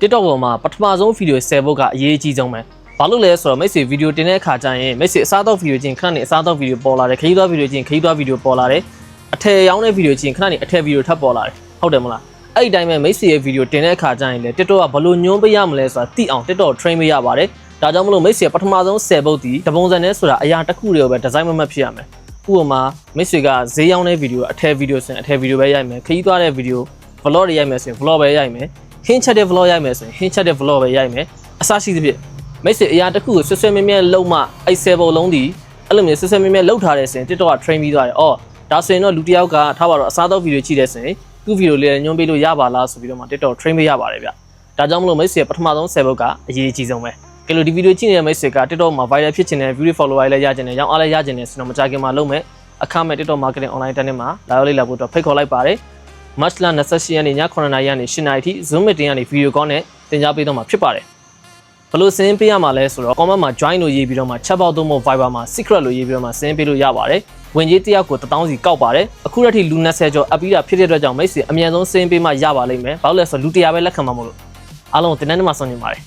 TikTok ပေါ်မှာပထမဆုံးဗီဒီယို10ပုတ်ကအရေးကြီးဆုံးပဲဘာလို့လဲဆိုတော့မိတ်ဆွေဗီဒီယိုတင်တဲ့အခါကျရင်မိတ်ဆွေအစားတော့ဗီဒီယိုချင်းခဏနေအစားတော့ဗီဒီယိုပေါ်လာတယ်ခရီးသွားဗီဒီယိုချင်းခရီးသွားဗီဒီယိုပေါ်လာတယ်အထည်ရောင်းတဲ့ဗီဒီယိုချင်းခဏနေအထည်ဗီဒီယိုထပ်ပေါ်လာတယ်ဟုတ်တယ်မလားအဲ့ဒီတိုင်းပဲမိတ်ဆွေရဲ့ဗီဒီယိုတင်တဲ့အခါကျရင်လေ TikTok ကဘလို့ညွှန်းပေးရမလဲဆိုတာသိအောင် TikTok train ပေးရပါတယ်ဒါကြောင့်မလို့မိတ်ဆွေပထမဆုံး10ပုတ်ဒီတပုံစံနဲ့ဆိုတာအရာတစ်ခုတွေကိုပဲဒီဇိုင်းမမတ်ဖြစ်ရမယ်ဥပမာမိတ်ဆွေကဈေးရောင်းတဲ့ဗီဒီယိုအထည်ဗီဒီယိုဆိုရင်အထည်ဗီဒီယိုပဲရိုက်မယ်ခရီးသွားတဲ့ဗီဒီယို vlog တွေရိုက်မယ်ဆိုရင် vlog ပဲရိုက်မယ်ဟင်းချက်တဲ့ vlog ရိုက်မယ်ဆိုရင်ဟင်းချက်တဲ့ vlog ပဲရိုက်မယ်အစရှိသဖြင့်မိတ်ဆွေအရာတစ်ခုကိုဆွဆွဲမြဲမြဲလုံးမှအဲ့10ပုံလုံးဒီအဲ့လိုမျိုးဆွဆွဲမြဲမြဲလုံးထားတဲ့ဆိုရင် TikTok က train ပြီးသွားတယ်အော်ဒါဆိုရင်တော့လူတစ်ယောက်ကထားပါတော့အစားသောက်ဗီဒီယိုကြည့်တဲ့ဆိုရင်သူ့ဗီဒီယိုလေးညွှန်းပေးလို့ရပါလားဆိုပြီးတော့မှ TikTok train ပေးရပါတယ်ဗျဒါကြောင့်မလို့မိတ်ဆွေပထမဆုံး10ပုတ်ကအရေးကြီးဆုံးပဲကဲလို့ဒီဗီဒီယိုကြည့်နေတဲ့မိတ်ဆွေက TikTok မှာ viral ဖြစ်ချင်တဲ့ view follower လည်းရချင်တယ်ရောင်းအားလည်းရချင်တယ်ဆိုတော့မကြခင်မှာလုပ်မယ်အခမဲ့ TikTok marketing online တက်နေမှာလာရောက်လေ့လာဖို့တော့ဖိတ်ခေါ်လိုက်ပါတယ်မတ်လ28ရက်နေ့ည9:00နာရီကနေ10:00နာရီထိ Zoom meeting ကနေ video call နဲ့တင်ကြားပေးတော့မှာဖြစ်ပါတယ်ဘယ်လိုစင်းပေးရမှာလဲဆိုတော့ comment မှာ join လို့ရေးပြီးတော့မှ chat box သို့မဟုတ် Viber မှာ secret လို့ရေးပြီးတော့မှစင်းပေးလို့ရပါတယ်ဝင်ကြီးတစ်ယောက်ကို1000စီကောက်ပါတယ်အခုတည်းကလူ20ကျော်အပ်ပြီးတာဖြစ်တဲ့အတွက်ကြောင့်မိတ်ဆွေအမြန်ဆုံးစင်းပေးမှရပါလိမ့်မယ်ဘာလို့လဲဆိုတော့လူ100ပဲလက်ခံမှာမဟုတ်လို့အားလုံးတင်တဲ့နေ့မှာဆုံးနေပါတယ်